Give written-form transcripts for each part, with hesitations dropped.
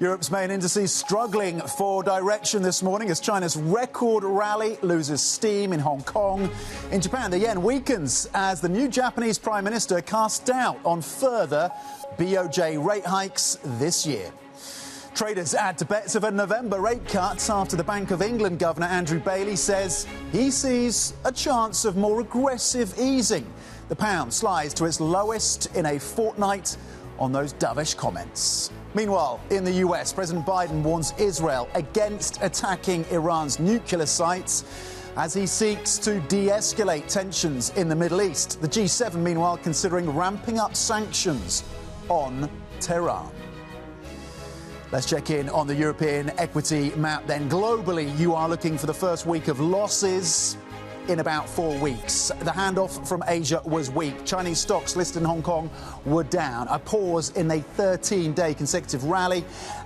Europe's main indices struggling for direction this morning as China's record rally loses steam in Hong Kong. In Japan, the yen weakens as the new Japanese Prime Minister casts doubt on further BOJ rate hikes this year. Traders add to bets of a November rate cut after the Bank of England Governor Andrew Bailey says he sees a chance of more aggressive easing. The pound slides to its lowest in a fortnight on those dovish comments. Meanwhile, in the US, President Biden warns Israel against attacking Iran's nuclear sites as he seeks to de-escalate tensions in the Middle East. The G7, meanwhile, considering ramping up sanctions on Tehran. Let's check in on the European equity map then. Globally, you are looking for the first week of losses in about 4 weeks. The handoff from Asia was weak. Chinese stocks listed in Hong Kong were down. A pause in a 13-day consecutive rally,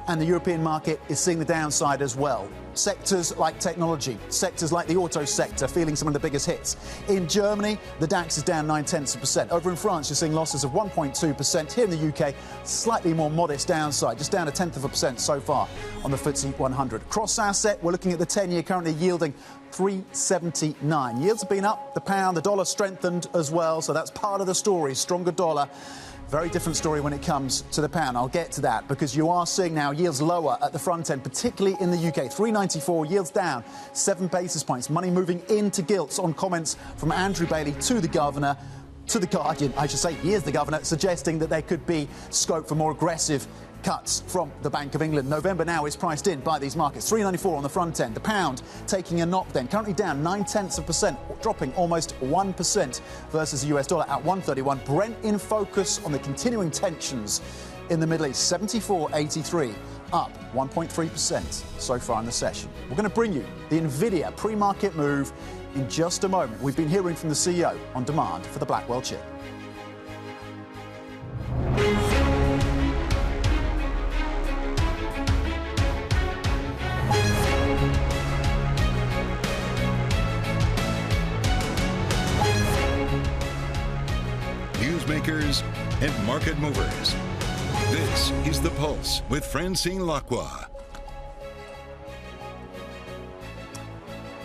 and the European market is seeing the downside as well. Sectors like technology, sectors like the auto sector feeling some of the biggest hits. In Germany, the DAX is down 0.9%. Over in France, you're seeing losses of 1.2%. Here in the UK, slightly more modest downside, just down 0.1% so far on the FTSE 100. Cross asset, we're looking at the 10-year currently yielding 3.79. Yields have been up, the pound, the dollar strengthened as well, so that's part of the story. Stronger dollar. Very different story when it comes to the pound. I'll get to that because you are seeing now yields lower at the front end, particularly in the UK. 3.94, yields down 7 basis points. Money moving into gilts on comments from Andrew Bailey to the governor, to the Guardian, I should say, he is the governor, suggesting that there could be scope for more aggressive cuts from the Bank of England. November now is priced in by these markets. 3.94 on the front end. The pound taking a knock then, currently down 0.9%, dropping almost 1% versus the US dollar at 131. Brent in focus on the continuing tensions in the Middle East. 74.83, up 1.3% so far in the session. We're going to bring you the Nvidia pre-market move in just a moment. We've been hearing from the CEO on demand for the Blackwell chip. Newsmakers and market movers. This is The Pulse with Francine Lacqua.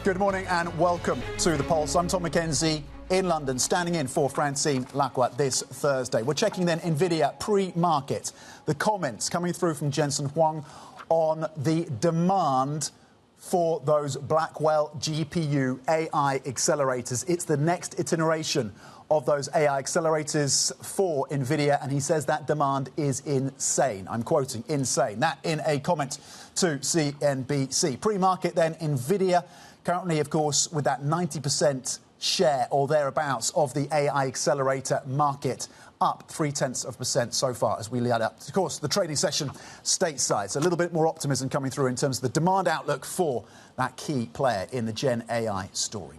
Good morning and welcome to The Pulse. I'm Tom McKenzie in London, standing in for Francine Lacqua this Thursday. We're checking then Nvidia pre-market. The comments coming through from Jensen Huang on the demand for those Blackwell GPU AI accelerators. It's the next iteration of those AI accelerators for Nvidia, and he says that demand is insane. I'm quoting, insane. That in a comment to CNBC. Pre-market then, Nvidia currently, of course, with that 90% share or thereabouts of the AI accelerator market, up 0.3% so far as we lead up. Of course, the trading session stateside. So a little bit more optimism coming through in terms of the demand outlook for that key player in the Gen AI story.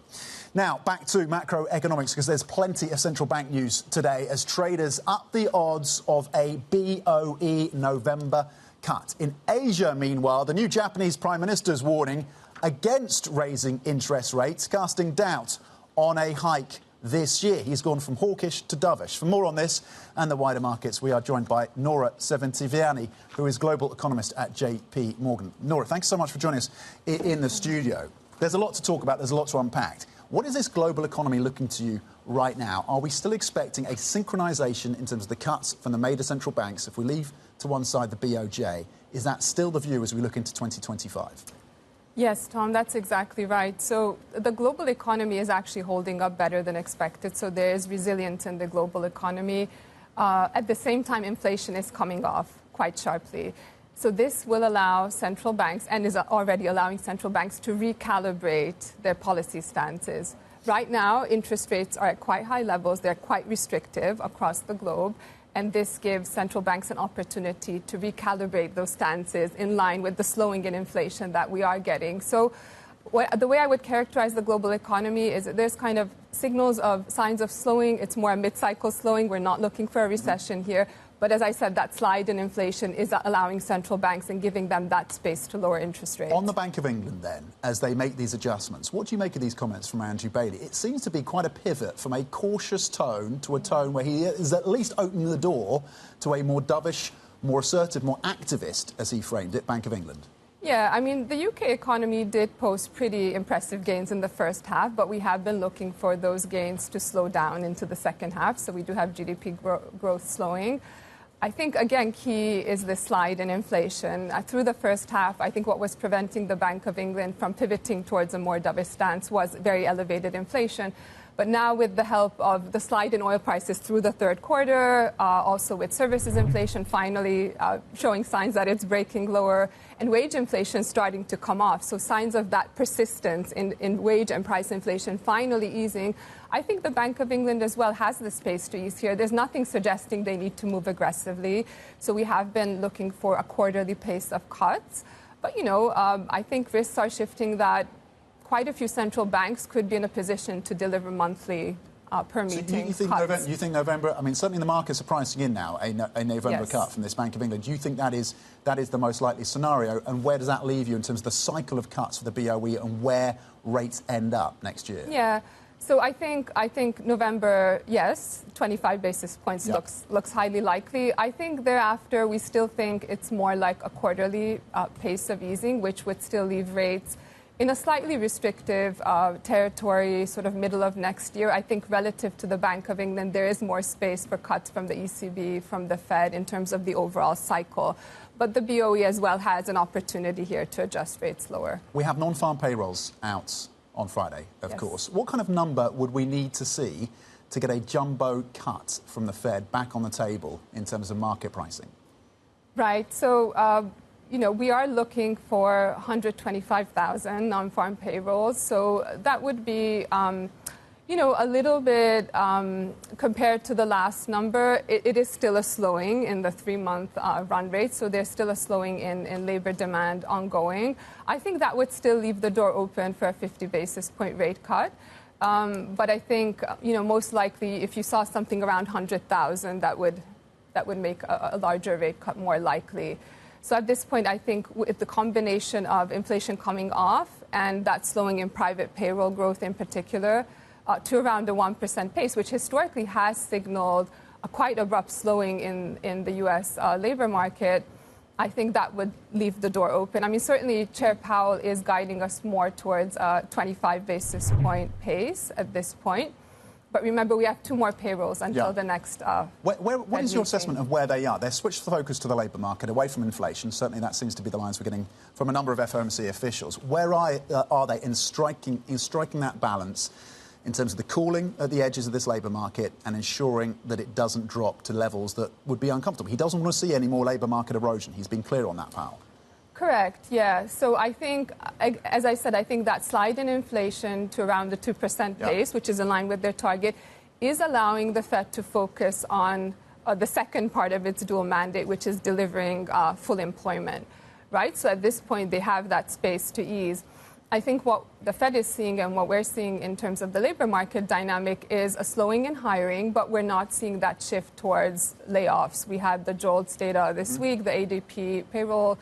Now, back to macroeconomics, because there's plenty of central bank news today as traders up the odds of a BOE November cut. In Asia, meanwhile, the new Japanese Prime Minister's warning against raising interest rates, casting doubt on a hike this year. He's gone from hawkish to dovish. For more on this and the wider markets, we are joined by Nora Szentivanyi, who is global economist at JPMorgan. Nora, thanks so much for joining us in the studio. There's a lot to talk about. There's a lot to unpack. What is this global economy looking to you right now? Are we still expecting a synchronization in terms of the cuts from the major central banks? If we leave to one side the BOJ, is that still the view as we look into 2025? Yes, Tom, that's exactly right. So the global economy is actually holding up better than expected. So there is resilience in the global economy. At the same time, inflation is coming off quite sharply. So this will allow central banks, and is already allowing central banks, to recalibrate their policy stances. Right now, interest rates are at quite high levels. They're quite restrictive across the globe. And this gives central banks an opportunity to recalibrate those stances in line with the slowing in inflation that we are getting. So the way I would characterize the global economy is that there's kind of signs of slowing. It's more a mid-cycle slowing. We're not looking for a recession here. But as I said, that slide in inflation is allowing central banks and giving them that space to lower interest rates. On the Bank of England, then, as they make these adjustments, what do you make of these comments from Andrew Bailey? It seems to be quite a pivot from a cautious tone to a tone where he is at least opening the door to a more dovish more assertive, more activist, as he framed it, Bank of England? Yeah, I mean, the UK economy did post pretty impressive gains in the first half, but we have been looking for those gains to slow down into the second half. So we do have GDP growth slowing. I think, again, key is the slide in inflation. Through the first half, I think what was preventing the Bank of England from pivoting towards a more dovish stance was very elevated inflation. But now with the help of the slide in oil prices through the third quarter, also with services inflation finally showing signs that it's breaking lower, and wage inflation starting to come off. So signs of that persistence in wage and price inflation finally easing. I think the Bank of England as well has the space to ease here. There's nothing suggesting they need to move aggressively. So we have been looking for a quarterly pace of cuts. But, I think risks are shifting that quite a few central banks could be in a position to deliver monthly per meeting cuts. You think November? I mean, certainly the markets are pricing in now a November cut from this Bank of England. Do you think that is the most likely scenario? And where does that leave you in terms of the cycle of cuts for the BOE and where rates end up next year? Yeah. So I think November, yes, 25 basis points looks highly likely. I think thereafter we still think it's more like a quarterly pace of easing, which would still leave rates in a slightly restrictive territory, sort of middle of next year. I think relative to the Bank of England, there is more space for cuts from the ECB, from the Fed in terms of the overall cycle. But the BOE as well has an opportunity here to adjust rates lower. We have non-farm payrolls out on Friday, of course. What kind of number would we need to see to get a jumbo cut from the Fed back on the table in terms of market pricing? Right. So, we are looking for 125,000 non-farm payrolls. So that would be, a little bit compared to the last number. It is still a slowing in the 3-month run rate. So there's still a slowing in labor demand ongoing. I think that would still leave the door open for a 50 basis point rate cut. But I think, most likely if you saw something around 100,000, that would make a larger rate cut more likely. So at this point, I think with the combination of inflation coming off and that slowing in private payroll growth in particular to around a 1% pace, which historically has signaled a quite abrupt slowing in the U.S. Labor market, I think that would leave the door open. I mean, certainly Chair Powell is guiding us more towards a 25 basis point pace at this point. But remember, we have 2 more payrolls until the next. What is your assessment of where they are? They've switched the focus to the labour market, away from inflation. Certainly, that seems to be the lines we're getting from a number of FOMC officials. Where are they in striking that balance in terms of the cooling at the edges of this labour market and ensuring that it doesn't drop to levels that would be uncomfortable? He doesn't want to see any more labour market erosion. He's been clear on that, Powell. Correct, yeah. So I think, as I said, I think that slide in inflation to around the 2% pace, which is in line with their target, is allowing the Fed to focus on the second part of its dual mandate, which is delivering full employment, right? So at this point, they have that space to ease. I think what the Fed is seeing and what we're seeing in terms of the labor market dynamic is a slowing in hiring, but we're not seeing that shift towards layoffs. We had the JOLTS data this week, the ADP payroll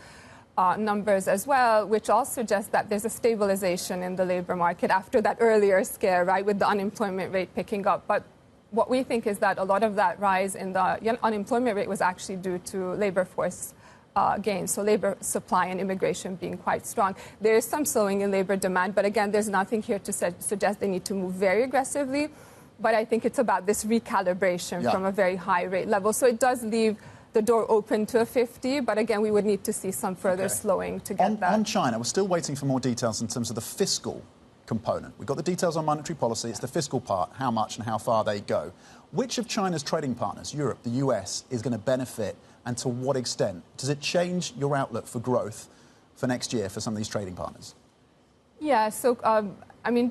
numbers as well, which all suggest that there's a stabilization in the labor market after that earlier scare, right, with the unemployment rate picking up. But what we think is that a lot of that rise in the unemployment rate was actually due to labor force gains, so labor supply and immigration being quite strong. There is some slowing in labor demand, but again, there's nothing here to suggest they need to move very aggressively. But I think it's about this recalibration from a very high rate level. So it does leave the door open to a 50, but again, we would need to see some further slowing to get that. On China, we're still waiting for more details in terms of the fiscal component. We've got the details on monetary policy. It's the fiscal part, how much and how far they go. Which of China's trading partners, Europe, the US, is going to benefit, and to what extent? Does it change your outlook for growth for next year for some of these trading partners? Yeah, so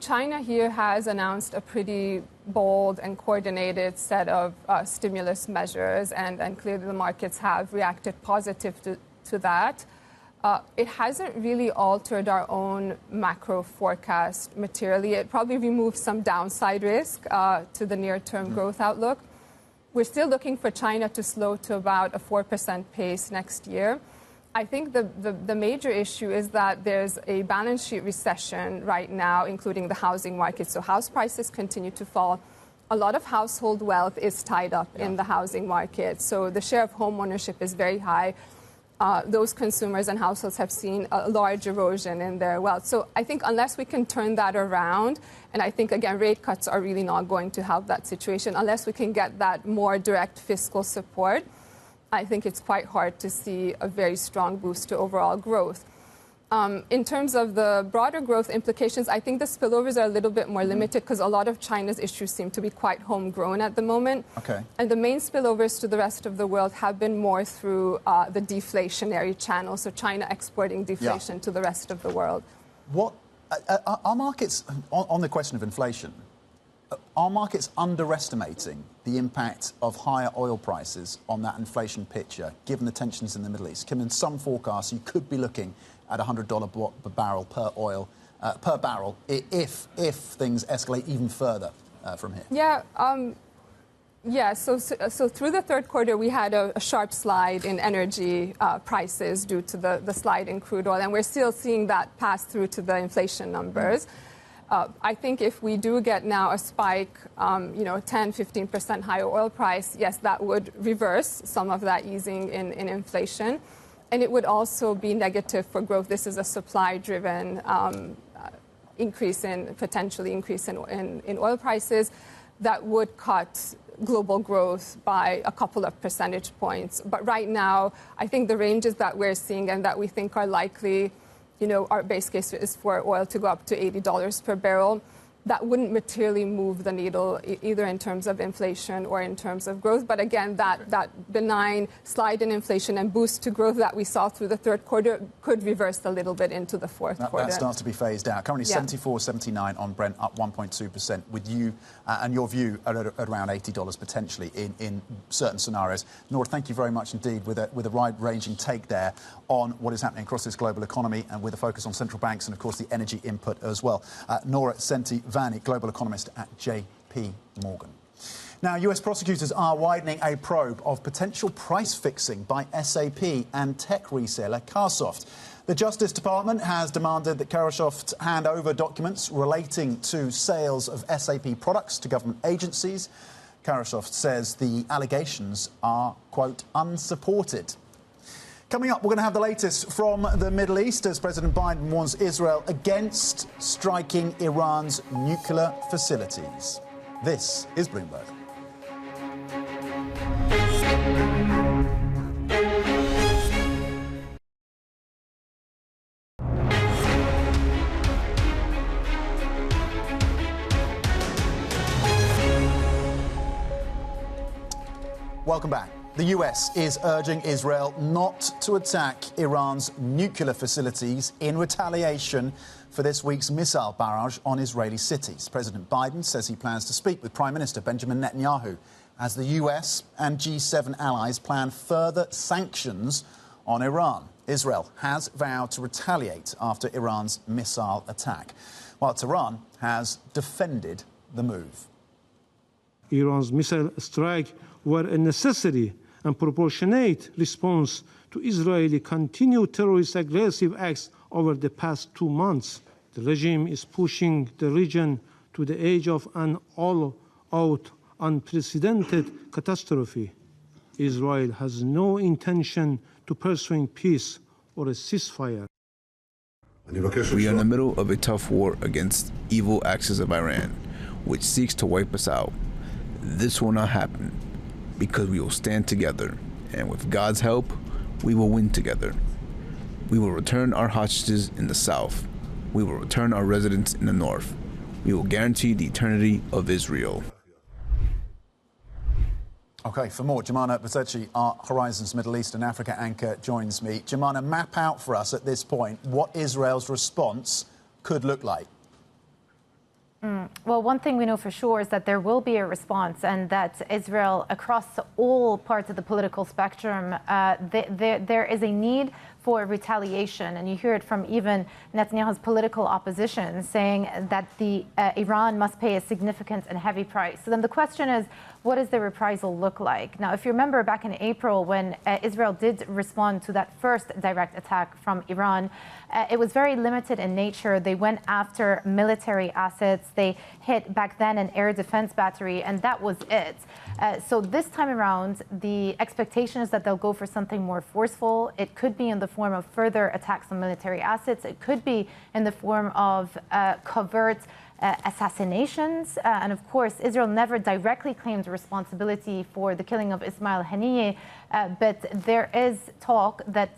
China here has announced a pretty bold and coordinated set of stimulus measures, and clearly the markets have reacted positive to that. It hasn't really altered our own macro forecast materially. It probably removed some downside risk to the near-term growth outlook. We're still looking for China to slow to about a 4% pace next year. I think the major issue is that there's a balance sheet recession right now, including the housing market. So house prices continue to fall. a lot of household wealth is tied up in the housing market. So the share of home ownership is very high. Those consumers and households have seen a large erosion in their wealth. So I think unless we can turn that around, and I think, again, rate cuts are really not going to help that situation, unless we can get that more direct fiscal support, I think it's quite hard to see a very strong boost to overall growth. In terms of the broader growth implications, I think the spillovers are a little bit more limited because a lot of China's issues seem to be quite homegrown at the moment. Okay. And the main spillovers to the rest of the world have been more through the deflationary channel, so China exporting deflation to the rest of the world. What are markets, on the question of inflation, are markets underestimating the impact of higher oil prices on that inflation picture, given the tensions in the Middle East? In some forecasts, you could be looking at $100 per barrel per barrel if things escalate even further from here. So through the third quarter, we had a sharp slide in energy prices due to the slide in crude oil, and we're still seeing that pass through to the inflation numbers. I think if we do get now a spike, 10-15% higher oil price, yes, that would reverse some of that easing in inflation. And it would also be negative for growth. This is a supply-driven potentially increase in oil prices that would cut global growth by a couple of percentage points. But right now, I think the ranges that we're seeing and that we think are likely, our base case is for oil to go up to $80 per barrel. That wouldn't materially move the needle either in terms of inflation or in terms of growth. But again, that benign slide in inflation and boost to growth that we saw through the third quarter could reverse a little bit into the fourth quarter. That starts to be phased out. Currently 74.79 on Brent, up 1.2%, with you and your view at around $80 potentially in certain scenarios. Nora, thank you very much indeed with a wide-ranging take there on what is happening across this global economy and with a focus on central banks and, of course, the energy input as well. Nora Szentivanyi, global economist at JPMorgan. Now, US prosecutors are widening a probe of potential price fixing by SAP and tech reseller Carsoft. The Justice Department has demanded that Carsoft hand over documents relating to sales of SAP products to government agencies. Carsoft says the allegations are, quote, unsupported. Coming up, we're going to have the latest from the Middle East as President Biden warns Israel against striking Iran's nuclear facilities. This is Bloomberg. Welcome back. The US is urging Israel not to attack Iran's nuclear facilities in retaliation for this week's missile barrage on Israeli cities. President Biden says he plans to speak with Prime Minister Benjamin Netanyahu as the US and G7 allies plan further sanctions on Iran. Israel has vowed to retaliate after Iran's missile attack, while Tehran has defended the move. Iran's missile strike were a necessary and proportionate response to Israeli continued terrorist aggressive acts over the past 2 months. The regime is pushing the region to the edge of an all-out, unprecedented catastrophe. Israel has no intention to pursue peace or a ceasefire. We are in the middle of a tough war against evil axis of Iran, which seeks to wipe us out. This will not happen, because we will stand together, and with God's help, we will win together. We will return our hostages in the south. We will return our residents in the north. We will guarantee the eternity of Israel. OK, for more, Jumana Basechi, our Horizons Middle East and Africa anchor, joins me. Jumana, map out for us at this point what Israel's response could look like. Well, one thing we know for sure is that there will be a response, and that Israel, across all parts of the political spectrum, there is a need for retaliation. And you hear it from even Netanyahu's political opposition saying that Iran must pay a significant and heavy price. So then the question is, what does the reprisal look like? Now, if you remember back in April when Israel did respond to that first direct attack from Iran, it was very limited in nature. They went after military assets They hit back then an air defense battery, and that was it. So this time around, the expectation is that they'll go for something more forceful. It could be in the form of further attacks on military assets. It could be in the form of covert assassinations. And of course, Israel never directly claimed responsibility for the killing of Ismail Haniyeh, but there is talk that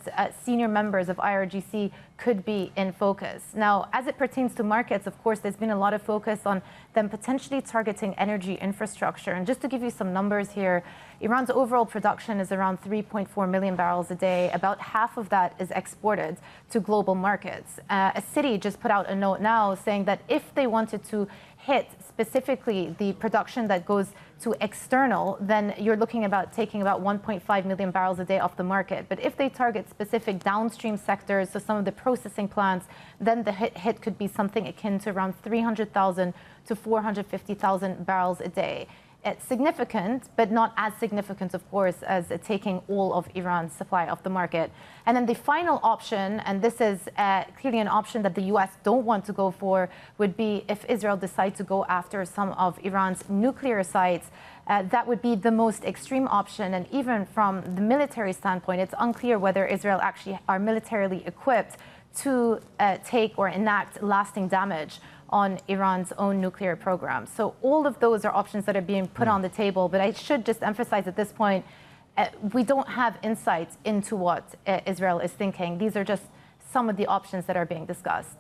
senior members of IRGC could be in focus. Now, as it pertains to markets, of course, there's been a lot of focus on them potentially targeting energy infrastructure. And just to give you some numbers here, Iran's overall production is around 3.4 million barrels a day. About half of that is exported to global markets. A city just put out a note now saying that if they wanted to hit specifically the production that goes to external, then you're looking about taking about 1.5 million barrels a day off the market. But if they target specific downstream sectors, so some of the processing plants, then the hit could be something akin to around 300,000 to 450,000 barrels a day. It's significant, but not as significant, of course, as taking all of Iran's supply off the market. And then the final option, and this is clearly an option that the U.S. don't want to go for, would be if Israel decides to go after some of Iran's nuclear sites. That would be the most extreme option. And even from the military standpoint, it's unclear whether Israel actually are militarily equipped to take or enact lasting damage on Iran's own nuclear program. So all of those are options that are being put on the table. But I should just emphasize at this point, we don't have insights into what Israel is thinking. These are just some of the options that are being discussed.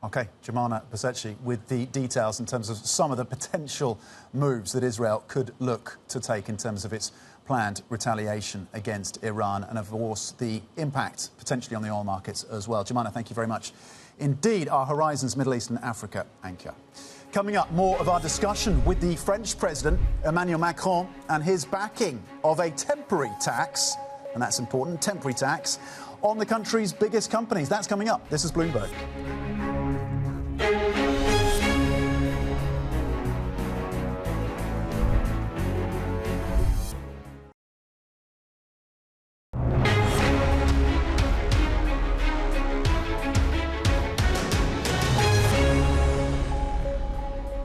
OK, Jumana Besetchi with the details in terms of some of the potential moves that Israel could look to take in terms of its planned retaliation against Iran and, of course, the impact potentially on the oil markets as well. Jumana, thank you very much. Indeed, our Horizons Middle East and Africa anchor. Coming up, more of our discussion with the French President, Emmanuel Macron, and his backing of a temporary tax, and that's important, temporary tax, on the country's biggest companies. That's coming up. This is Bloomberg.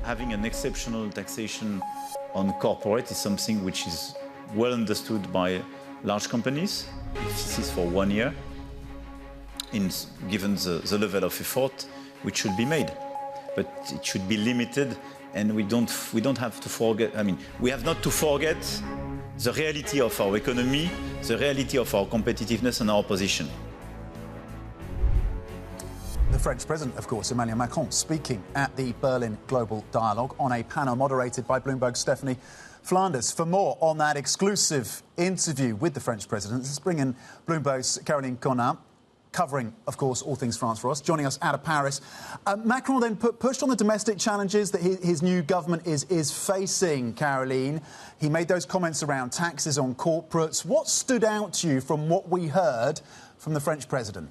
Having an exceptional taxation on corporate is something which is well understood by large companies. If this is for 1 year, given the level of effort which should be made. But it should be limited, and we don't have to forget, we have not to forget the reality of our economy, the reality of our competitiveness and our position. The French President, of course, Emmanuel Macron, speaking at the Berlin Global Dialogue on a panel moderated by Bloomberg's Stephanie Flanders. For more on that exclusive interview with the French President, let's bring in Bloomberg's Carolyn, covering, of course, all things France for us, joining us out of Paris. Macron then pushed on the domestic challenges that his new government is facing, Carolyn. He made those comments around taxes on corporates. What stood out to you from what we heard from the French President?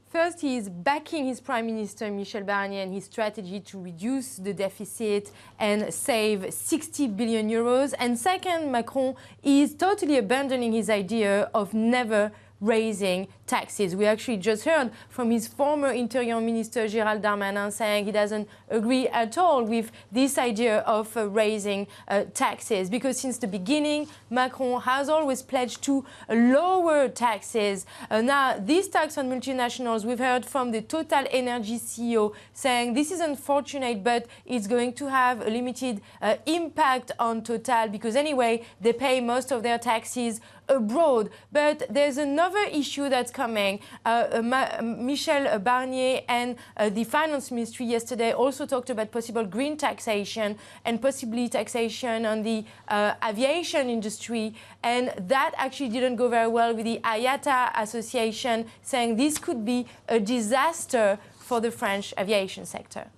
First, he is backing his Prime Minister, Michel Barnier, and his strategy to reduce the deficit and save 60 billion euros. And second, Macron is totally abandoning his idea of never raising taxes. We actually just heard from his former Interior Minister, Gérald Darmanin, saying he doesn't agree at all with this idea of raising taxes, because since the beginning, Macron has always pledged to lower taxes. Now, this tax on multinationals, we've heard from the Total Energy CEO saying this is unfortunate, but it's going to have a limited impact on Total, because anyway, they pay most of their taxes abroad. But there's another issue that's coming. Michel Barnier and the Finance Ministry yesterday also talked about possible green taxation and possibly taxation on the aviation industry. And that actually didn't go very well with the IATA Association, saying this could be a disaster for the French aviation sector.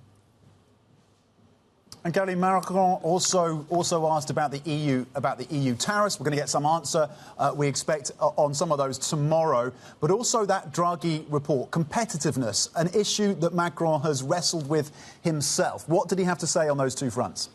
And Carolyn, Macron also asked about the EU tariffs. We're going to get some answer, we expect, on some of those tomorrow. But also that Draghi report, competitiveness, an issue that Macron has wrestled with himself. What did he have to say on those two fronts?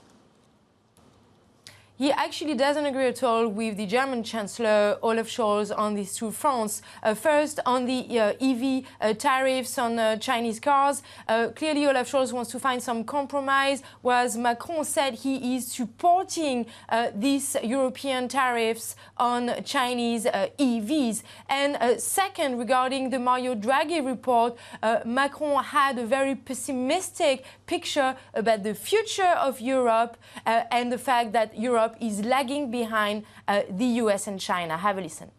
He actually doesn't agree at all with the German Chancellor Olaf Scholz on these two fronts. First, on the EV tariffs on Chinese cars. Clearly, Olaf Scholz wants to find some compromise, whereas Macron said he is supporting these European tariffs on Chinese EVs. And second, regarding the Mario Draghi report, Macron had a very pessimistic picture about the future of Europe and the fact that Europe is lagging behind the US and China. Have a listen.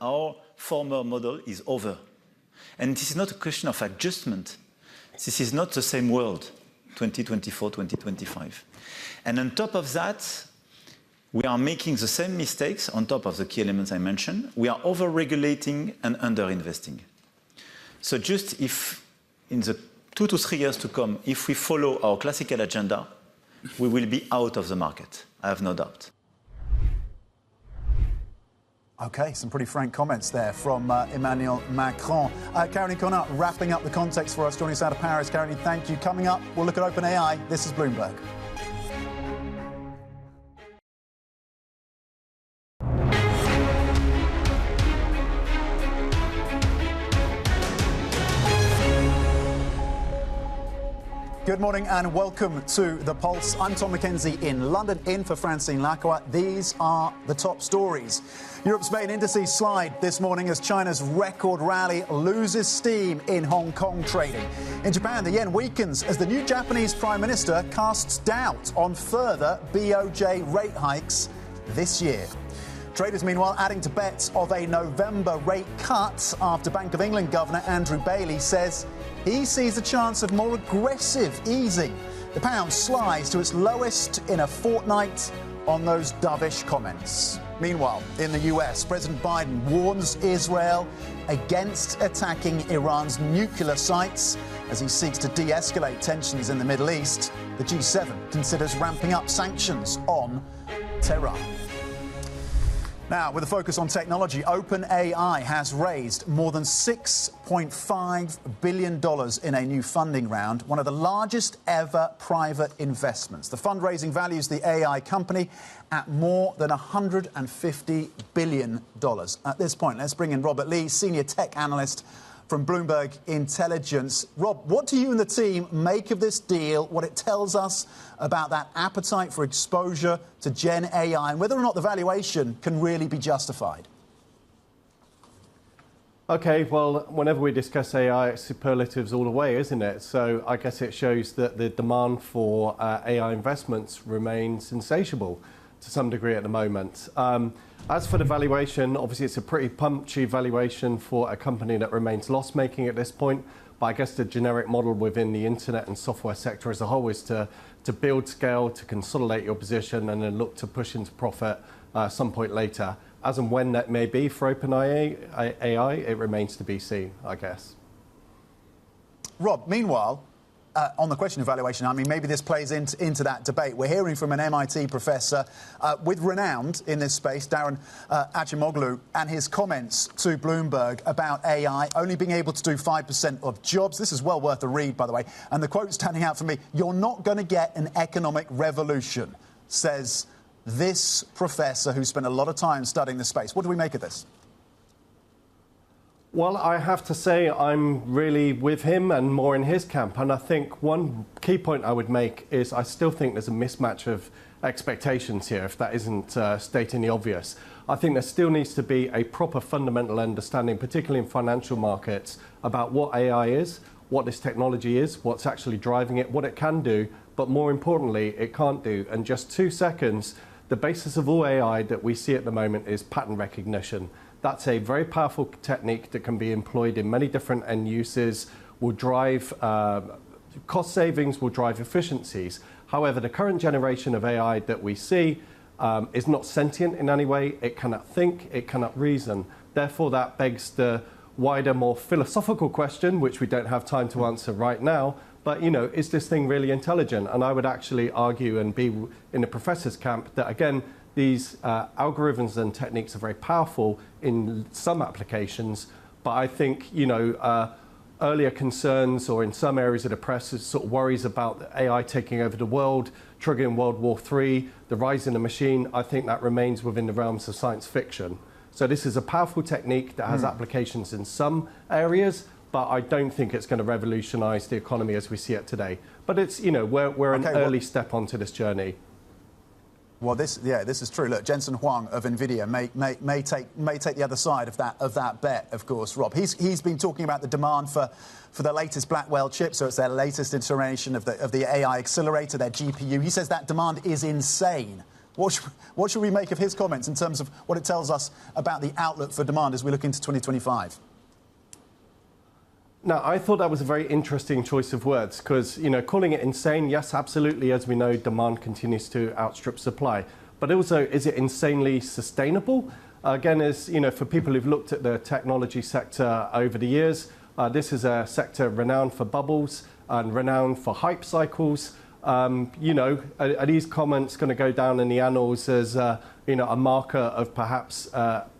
Our former model is over. And this is not a question of adjustment. This is not the same world, 2024, 2025. And on top of that, we are making the same mistakes on top of the key elements I mentioned. We are over-regulating and under-investing. So just if in the 2 to 3 years to come, if we follow our classical agenda, we will be out of the market. I have no doubt. OK, some pretty frank comments there from Emmanuel Macron. Carolyn Connor wrapping up the context for us, joining us out of Paris. Carolyn, thank you. Coming up, we'll look at OpenAI. This is Bloomberg. Good morning and welcome to The Pulse. I'm Tom McKenzie in London, in for Francine Lacqua. These are the top stories. Europe's main indices slide this morning as China's record rally loses steam in Hong Kong trading. In Japan, the yen weakens as the new Japanese Prime Minister casts doubt on further BOJ rate hikes this year. Traders, meanwhile, adding to bets of a November rate cut after Bank of England Governor Andrew Bailey says he sees a chance of more aggressive easing. The pound slides to its lowest in a fortnight on those dovish comments. Meanwhile, in the US, President Biden warns Israel against attacking Iran's nuclear sites as he seeks to de-escalate tensions in the Middle East. The G7 considers ramping up sanctions on Tehran. Now, with a focus on technology, OpenAI has raised more than $6.5 billion in a new funding round, one of the largest ever private investments. The fundraising values the AI company at more than $150 billion. At this point, let's bring in Robert Lee, senior tech analyst from Bloomberg Intelligence. Rob, what do you and the team make of this deal, what it tells us about that appetite for exposure to Gen AI, and whether or not the valuation can really be justified? OK, well, whenever we discuss AI, it's superlatives all the way, isn't it? So I guess it shows that the demand for AI investments remains insatiable to some degree at the moment. As for the valuation, obviously it's a pretty punchy valuation for a company that remains loss-making at this point. But I guess the generic model within the internet and software sector as a whole is to build scale, to consolidate your position, and then look to push into profit some point later. As and when that may be for OpenAI, it remains to be seen, I guess. Rob, meanwhile, on the question of valuation, I mean, maybe this plays into that debate. We're hearing from an MIT professor with renown in this space, Darren Acemoglu, and his comments to Bloomberg about AI only being able to do 5% of jobs. This is well worth a read, by the way. And the quote standing out for me, "You're not going to get an economic revolution," says this professor who spent a lot of time studying the space. What do we make of this? Well, I have to say I'm really with him and more in his camp. And I think one key point I would make is I still think there's a mismatch of expectations here, if that isn't stating the obvious. I think there still needs to be a proper fundamental understanding, particularly in financial markets, about what AI is, what this technology is, what's actually driving it, what it can do, but more importantly, it can't do. And just 2 seconds, the basis of all AI that we see at the moment is pattern recognition. That's a very powerful technique that can be employed in many different end uses, will drive cost savings, will drive efficiencies. However, the current generation of AI that we see is not sentient in any way. It cannot think, it cannot reason. Therefore, that begs the wider, more philosophical question, which we don't have time to answer right now. But, you know, is this thing really intelligent? And I would actually argue and be in the professor's camp that, again, these algorithms and techniques are very powerful in some applications, but I think, you know, earlier concerns or in some areas of the press is sort of worries about AI taking over the world, triggering World War III, the rise in the machine, I think that remains within the realms of science fiction. So this is a powerful technique that has applications in some areas, but I don't think it's going to revolutionize the economy as we see it today. But it's, you know, we're an early step onto this journey. Well, this is true. Look, Jensen Huang of Nvidia may take the other side of that bet, of course. Rob, he's been talking about the demand for the latest Blackwell chip, so it's their latest iteration of the AI accelerator, their GPU. He says that demand is insane. What should we make of his comments in terms of what it tells us about the outlook for demand as we look into 2025? Now, I thought that was a very interesting choice of words because, you know, calling it insane, yes, absolutely, as we know, demand continues to outstrip supply. But also, is it insanely sustainable? Again, as you know, for people who've looked at the technology sector over the years, this is a sector renowned for bubbles and renowned for hype cycles. You know, are these comments going to go down in the annals as, you know, a marker of perhaps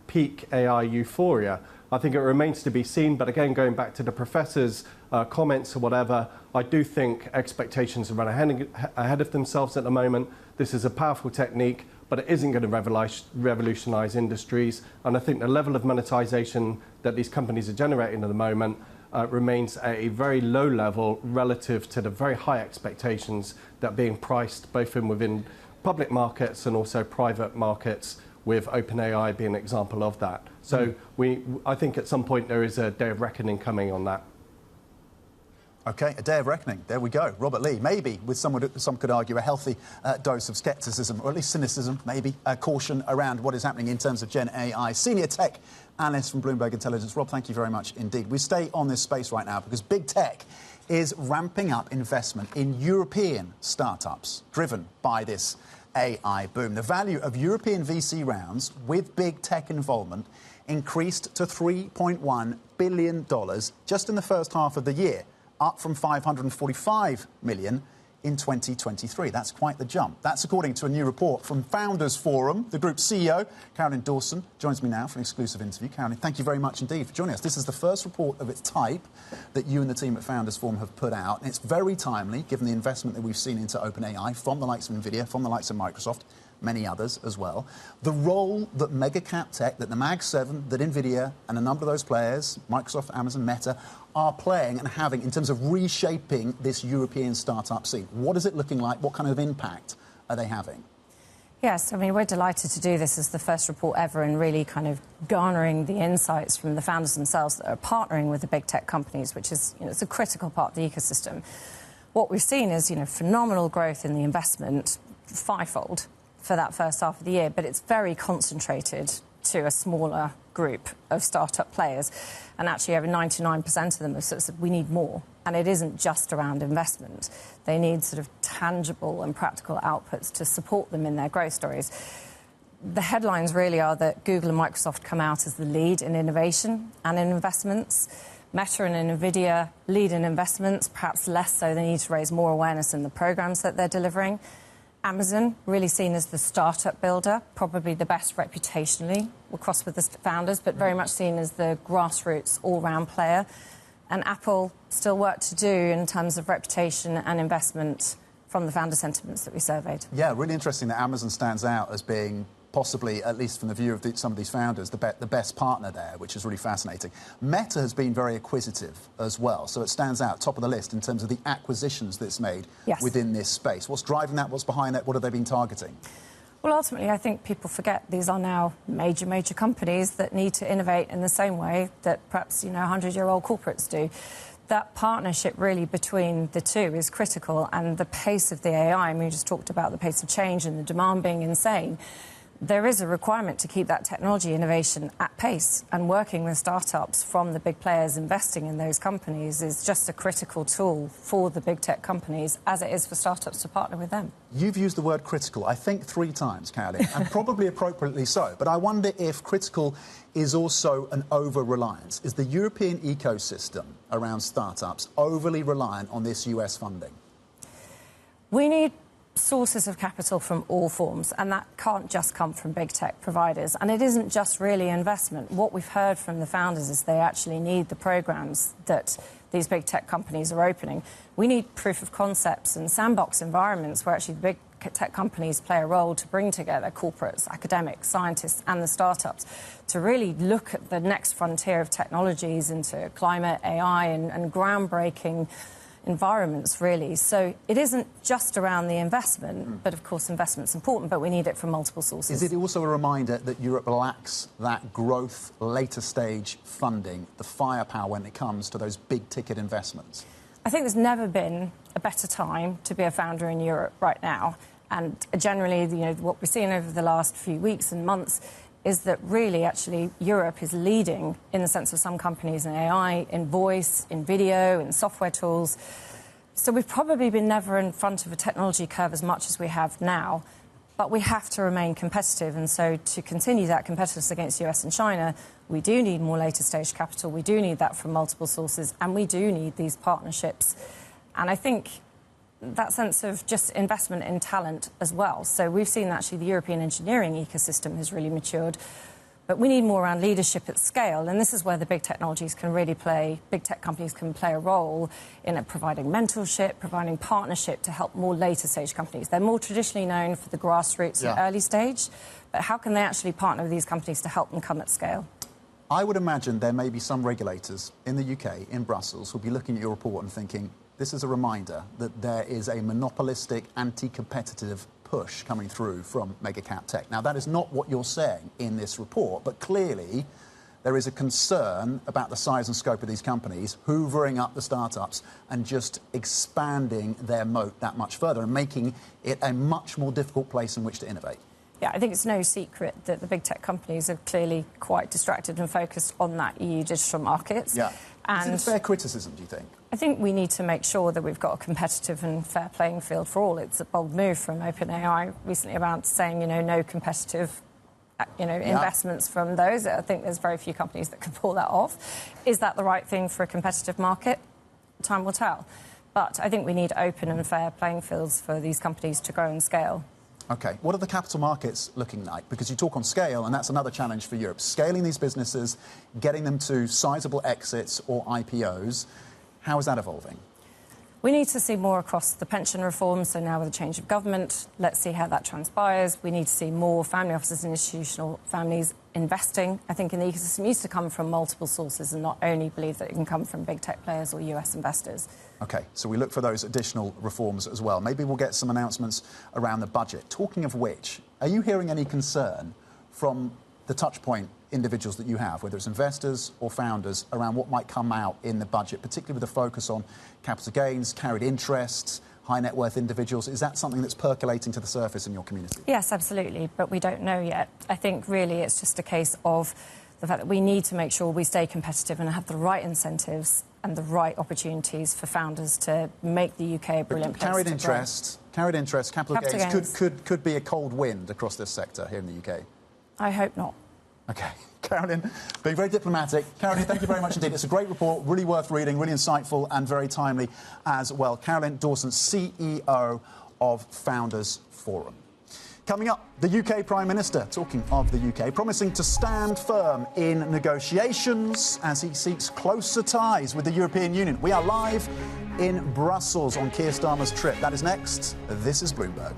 peak AI euphoria? I think it remains to be seen. But again, going back to the professor's comments or whatever, I do think expectations are running ahead of themselves at the moment. This is a powerful technique, but it isn't going to revolutionize industries. And I think the level of monetization that these companies are generating at the moment remains at a very low level relative to the very high expectations that are being priced both within public markets and also private markets, with OpenAI being an example of that. So I think at some point there is a day of reckoning coming on that. OK, a day of reckoning. There we go. Robert Lee, maybe with some could argue a healthy dose of scepticism, or at least cynicism, maybe caution around what is happening in terms of Gen AI. Senior tech analyst from Bloomberg Intelligence. Rob, thank you very much indeed. We stay on this space right now because big tech is ramping up investment in European startups driven by this AI boom. The value of European VC rounds with big tech involvement increased to $3.1 billion just in the first half of the year, up from $545 million in 2023. That's quite the jump. That's according to a new report from Founders Forum. The group's CEO, Carolyn Dawson, joins me now for an exclusive interview. Carolyn, thank you very much indeed for joining us. This is the first report of its type that you and the team at Founders Forum have put out. And it's very timely, given the investment that we've seen into OpenAI from the likes of Nvidia, from the likes of Microsoft, many others as well. The role that mega cap tech, that the Mag 7, that Nvidia and a number of those players, Microsoft, Amazon, Meta, are playing and having in terms of reshaping this European startup scene. What is it looking like? What kind of impact are they having? Yes, I mean, we're delighted to do this as the first report ever and really kind of garnering the insights from the founders themselves that are partnering with the big tech companies, which is, you know, it's a critical part of the ecosystem. What we've seen is, you know, phenomenal growth in the investment, fivefold for that first half of the year, but it's very concentrated to a smaller group of startup players. And actually, over 99% of them have sort of said, we need more. And it isn't just around investment. They need sort of tangible and practical outputs to support them in their growth stories. The headlines really are that Google and Microsoft come out as the lead in innovation and in investments. Meta and Nvidia lead in investments, perhaps less so. They need to raise more awareness in the programs that they're delivering. Amazon, really seen as the startup builder, probably the best reputationally across with the founders, but very much seen as the grassroots all-round player. And Apple, still work to do in terms of reputation and investment from the founder sentiments that we surveyed. Yeah, really interesting that Amazon stands out as being possibly, at least from the view of some of these founders, the best partner there, which is really fascinating. Meta has been very acquisitive as well, so it stands out top of the list in terms of the acquisitions that it's made within this space. What's driving that? What's behind that? What have they been targeting? Well, ultimately, I think people forget these are now major companies that need to innovate in the same way that perhaps, you know, 100-year-old corporates do. That partnership really between the two is critical, and the pace of the AI, and we just talked about the pace of change and the demand being insane. There is a requirement to keep that technology innovation at pace, and working with startups from the big players investing in those companies is just a critical tool for the big tech companies, as it is for startups to partner with them. You've used the word critical, I think 3 times, Carolyn, and probably appropriately so. But I wonder if critical is also an over-reliance. Is the European ecosystem around startups overly reliant on this US funding? We need sources of capital from all forms, and that can't just come from big tech providers. And it isn't just really investment. What we've heard from the founders is they actually need the programs that these big tech companies are opening. We need proof of concepts and sandbox environments where actually big tech companies play a role to bring together corporates, academics, scientists and the startups to really look at the next frontier of technologies into climate, AI and groundbreaking environments, really. So it isn't just around the investment, but of course investment's important, but we need it from multiple sources. Is it also a reminder that Europe lacks that growth, later stage funding, the firepower when it comes to those big ticket investments? I think there's never been a better time to be a founder in Europe right now. And generally, what we're seeing over the last few weeks and months is that really, actually, Europe is leading in the sense of some companies in AI, in voice, in video, in software tools. So we've probably been never in front of a technology curve as much as we have now. But we have to remain competitive. And so to continue that competitiveness against US and China, we do need more later stage capital. We do need that from multiple sources. And we do need these partnerships. And I think that sense of just investment in talent as well. So we've seen actually the European engineering ecosystem has really matured. But we need more around leadership at scale. And this is where the big technologies can really play, big tech companies can play a role in providing mentorship, providing partnership to help more later stage companies. They're more traditionally known for the grassroots and early stage. But how can they actually partner with these companies to help them come at scale? I would imagine there may be some regulators in the UK, in Brussels, who'll be looking at your report and thinking, this is a reminder that there is a monopolistic, anti-competitive push coming through from mega-cap tech. Now, that is not what you're saying in this report, but clearly there is a concern about the size and scope of these companies hoovering up the startups and just expanding their moat that much further and making it a much more difficult place in which to innovate. Yeah, I think it's no secret that the big tech companies are clearly quite distracted and focused on that EU digital markets. Yeah. And is it a fair criticism, do you think? I think we need to make sure that we've got a competitive and fair playing field for all. It's a bold move from OpenAI recently about saying, no competitive, investments from those. I think there's very few companies that can pull that off. Is that the right thing for a competitive market? Time will tell. But I think we need open and fair playing fields for these companies to grow and scale. OK. What are the capital markets looking like? Because you talk on scale, and that's another challenge for Europe. Scaling these businesses, getting them to sizable exits or IPOs. How is that evolving? We need to see more across the pension reform. So now with the change of government, let's see how that transpires. We need to see more family offices and institutional families investing. I think in the ecosystem needs to come from multiple sources and not only believe that it can come from big tech players or US investors. OK, so we look for those additional reforms as well. Maybe we'll get some announcements around the budget. Talking of which, are you hearing any concern from the touchpoint individuals that you have, whether it's investors or founders, around what might come out in the budget, particularly with a focus on capital gains, carried interests, high net worth individuals? Is that something that's percolating to the surface in your community? Yes, absolutely, but we don't know yet. I think really it's just a case of the fact that we need to make sure we stay competitive and have the right incentives and the right opportunities for founders to make the UK a brilliant place to grow. Carried interest, capital gains could be a cold wind across this sector here in the UK. I hope not. OK. Carolyn, being very diplomatic. Carolyn, thank you very much indeed. It's a great report, really worth reading, really insightful and very timely as well. Carolyn Dawson, CEO of Founders Forum. Coming up, the UK Prime Minister, talking of the UK, promising to stand firm in negotiations as he seeks closer ties with the European Union. We are live in Brussels on Keir Starmer's trip. That is next. This is Bloomberg.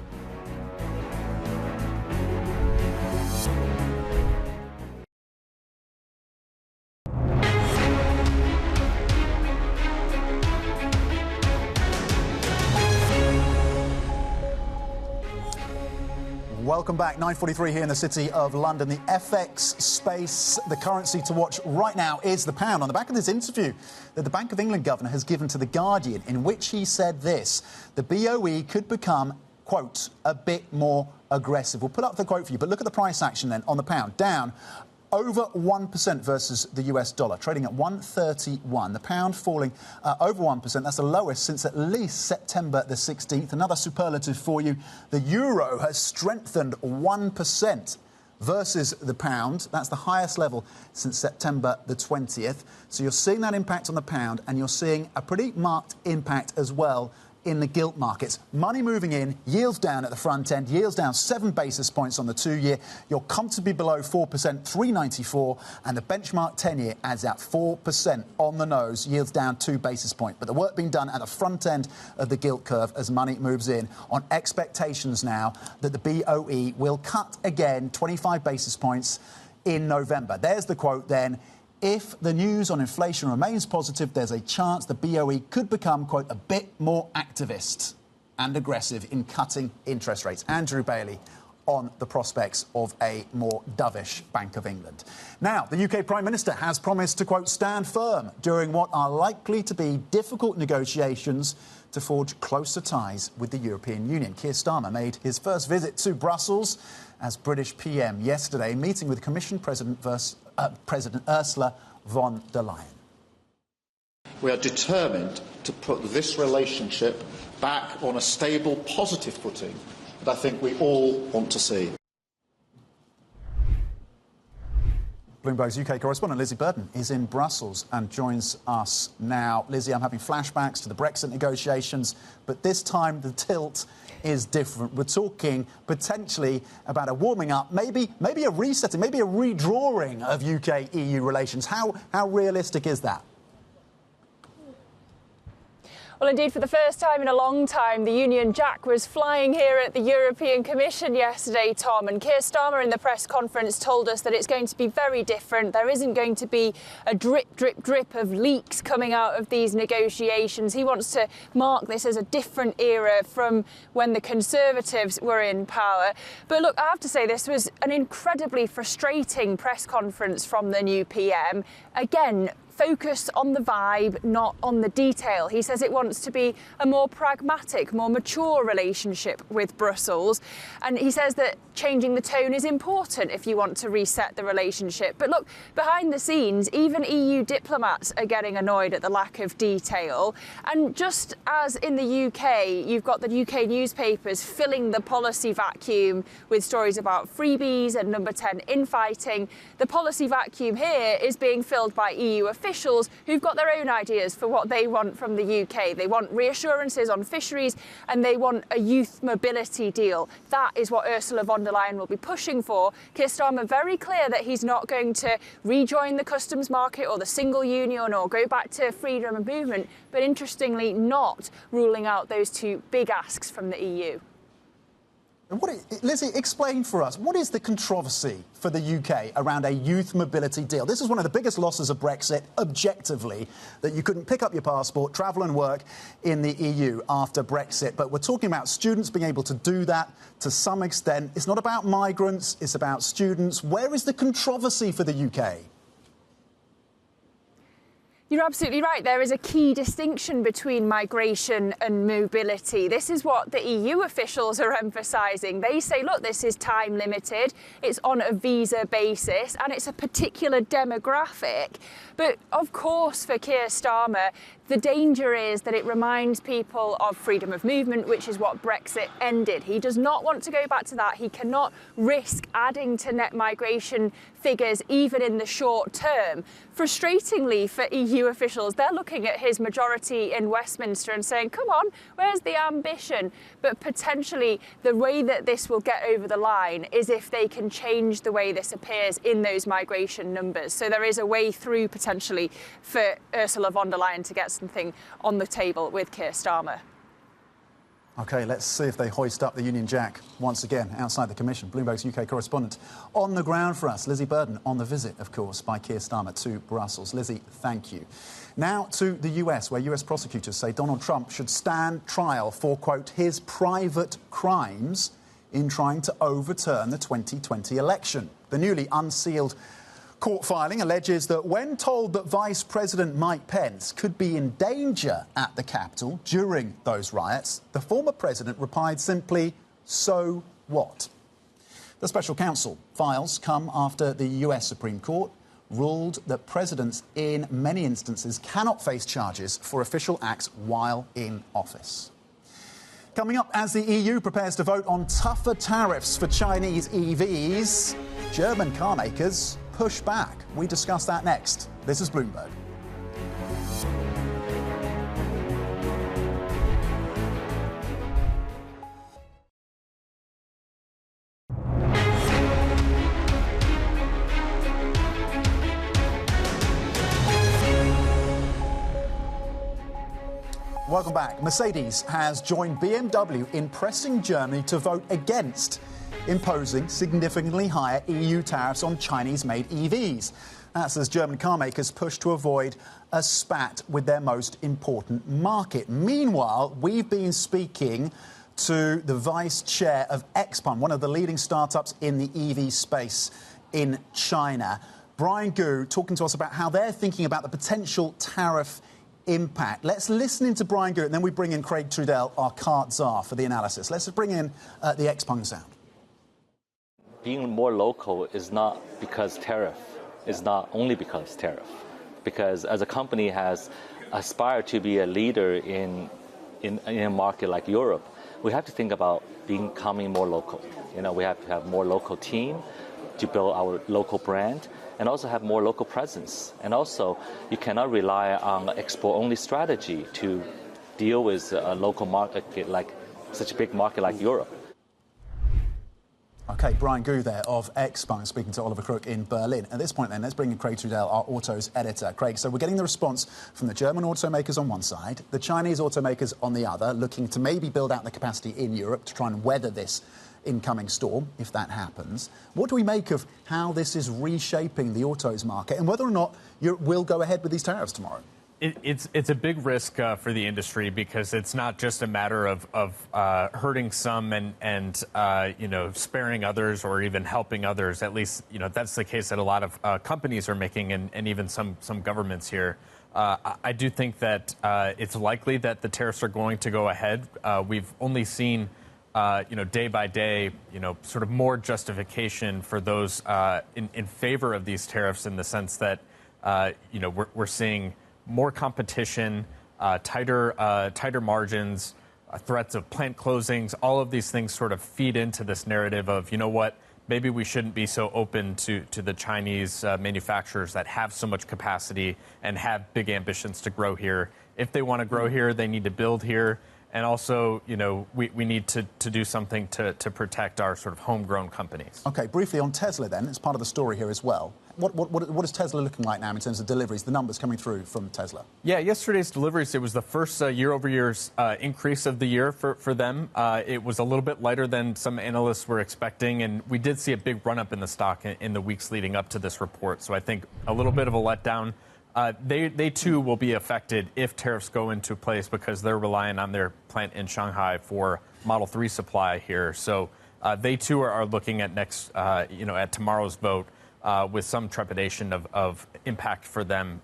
Welcome back. 9:43 here in the City of London. The FX space, the currency to watch right now is the pound. On the back of this interview that the Bank of England governor has given to The Guardian, in which he said this: the BOE could become, quote, a bit more aggressive. We'll put up the quote for you, but look at the price action then on the pound. Down over 1% versus the US dollar, trading at 131. The pound falling over 1%. That's the lowest since at least September the 16th. Another superlative for you. The euro has strengthened 1% versus the pound. That's the highest level since September the 20th. So you're seeing that impact on the pound, and you're seeing a pretty marked impact as well in the gilt markets. Money moving in, yields down at the front end, yields down 7 basis points on the 2-year. You're comfortably below 4%, 3.94, and the benchmark 10-year adds out 4% on the nose, yields down 2 basis points. But the work being done at the front end of the gilt curve as money moves in on expectations now that the BOE will cut again 25 basis points in November. There's the quote then. If the news on inflation remains positive, there's a chance the BOE could become, quote, a bit more activist and aggressive in cutting interest rates. Andrew Bailey on the prospects of a more dovish Bank of England. Now, the UK Prime Minister has promised to, quote, stand firm during what are likely to be difficult negotiations to forge closer ties with the European Union. Keir Starmer made his first visit to Brussels as British PM yesterday, meeting with Commission President Ursula von der Leyen. We are determined to put this relationship back on a stable, positive footing that I think we all want to see. Bloomberg's UK correspondent Lizzie Burden is in Brussels and joins us now. Lizzie, I'm having flashbacks to the Brexit negotiations, but this time the tilt is different. We're talking potentially about a warming up, maybe a resetting, maybe a redrawing of UK-EU relations. How realistic is that? Well, indeed, for the first time in a long time, the Union Jack was flying here at the European Commission yesterday, Tom, and Keir Starmer in the press conference told us that it's going to be very different. There isn't going to be a drip, drip, drip of leaks coming out of these negotiations. He wants to mark this as a different era from when the Conservatives were in power. But look, I have to say this was an incredibly frustrating press conference from the new PM. Again, focus on the vibe, not on the detail. He says it wants to be a more pragmatic, more mature relationship with Brussels. And he says that changing the tone is important if you want to reset the relationship. But look, behind the scenes, even EU diplomats are getting annoyed at the lack of detail. And just as in the UK, you've got the UK newspapers filling the policy vacuum with stories about freebies and number 10 infighting, the policy vacuum here is being filled by EU officials who've got their own ideas for what they want from the UK. They want reassurances on fisheries and they want a youth mobility deal. That is what Ursula von der Leyen will be pushing for. Keir Starmer very clear that he's not going to rejoin the customs market or the single union or go back to freedom of movement, but interestingly not ruling out those two big asks from the EU. Lizzie, explain for us, what is the controversy for the UK around a youth mobility deal? This is one of the biggest losses of Brexit, objectively, that you couldn't pick up your passport, travel and work in the EU after Brexit. But we're talking about students being able to do that to some extent. It's not about migrants, it's about students. Where is the controversy for the UK? You're absolutely right. There is a key distinction between migration and mobility. This is what the EU officials are emphasising. They say, look, this is time limited, it's on a visa basis, and it's a particular demographic. But of course, for Keir Starmer, the danger is that it reminds people of freedom of movement, which is what Brexit ended. He does not want to go back to that. He cannot risk adding to net migration figures, even in the short term. Frustratingly for EU officials, they're looking at his majority in Westminster and saying, come on, where's the ambition? But potentially the way that this will get over the line is if they can change the way this appears in those migration numbers. So there is a way through potentially for Ursula von der Leyen to get something on the table with Keir Starmer. OK, let's see if they hoist up the Union Jack once again outside the Commission. Bloomberg's UK correspondent on the ground for us, Lizzie Burden, on the visit, of course, by Keir Starmer to Brussels. Lizzie, thank you. Now to the US, where US prosecutors say Donald Trump should stand trial for, quote, his private crimes in trying to overturn the 2020 election. The newly unsealed court filing alleges that when told that Vice President Mike Pence could be in danger at the Capitol during those riots, the former president replied simply, so what? The special counsel files come after the US Supreme Court ruled that presidents in many instances cannot face charges for official acts while in office. Coming up, as the EU prepares to vote on tougher tariffs for Chinese EVs, German car makers push back. We discuss that next. This is Bloomberg. Welcome back. Mercedes has joined BMW in pressing Germany to vote against imposing significantly higher EU tariffs on Chinese-made EVs. That's as German car makers push to avoid a spat with their most important market. Meanwhile, we've been speaking to the vice chair of XPeng, one of the leading startups in the EV space in China. Brian Gu talking to us about how they're thinking about the potential tariff impact. Let's listen into Brian Gu, and then we bring in Craig Trudell, our car czar, for the analysis. Let's bring in the XPeng sound. Being more local is not because tariff. It's not only because tariff. Because as a company has aspired to be a leader in a market like Europe, we have to think about becoming more local. You know, we have to have more local team to build our local brand, and also have more local presence. And also, you cannot rely on an export-only strategy to deal with a local market like such a big market like Europe. OK, Brian Gu there of XPeng speaking to Oliver Crook in Berlin. At this point, then, let's bring in Craig Trudell, our autos editor. Craig, so we're getting the response from the German automakers on one side, the Chinese automakers on the other, looking to maybe build out the capacity in Europe to try and weather this incoming storm, if that happens. What do we make of how this is reshaping the autos market and whether or not Europe will go ahead with these tariffs tomorrow? It's a big risk for the industry because it's not just a matter of hurting some and you know, sparing others or even helping others. At least, you know, that's the case that a lot of companies are making, and even some governments here. I do think that it's likely that the tariffs are going to go ahead. We've only seen you know, day by day, you know, sort of more justification for those in favor of these tariffs, in the sense that you know, we're seeing more competition, tighter margins, threats of plant closings. All of these things sort of feed into this narrative of, you know what, maybe we shouldn't be so open to the Chinese manufacturers that have so much capacity and have big ambitions to grow here. If they want to grow here, they need to build here. And also, you know, we need to do something to protect our sort of homegrown companies. OK, briefly on Tesla then, it's part of the story here as well. What is Tesla looking like now in terms of deliveries, the numbers coming through from Tesla? Yeah, yesterday's deliveries, it was the first year-over-year increase of the year for them. It was a little bit lighter than some analysts were expecting, and we did see a big run-up in the stock in the weeks leading up to this report. So I think a little bit of a letdown. They too will be affected if tariffs go into place, because they're relying on their plant in Shanghai for Model 3 supply here. So they too are looking at next, you know, at tomorrow's vote with some trepidation of impact for them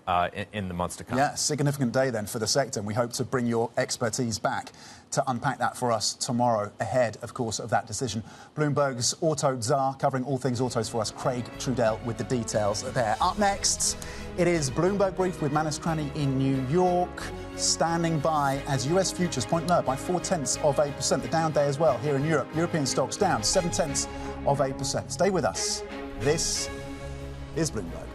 in the months to come. Yeah, significant day then for the sector, and we hope to bring your expertise back to unpack that for us tomorrow, ahead, of course, of that decision. Bloomberg's Auto Czar, covering all things autos for us, Craig Trudell, with the details there. Up next, it is Bloomberg Brief with Manus Cranney in New York, standing by as US futures point lower by 0.4%. The down day as well here in Europe. European stocks down 0.7%. Stay with us. This is Bloomberg.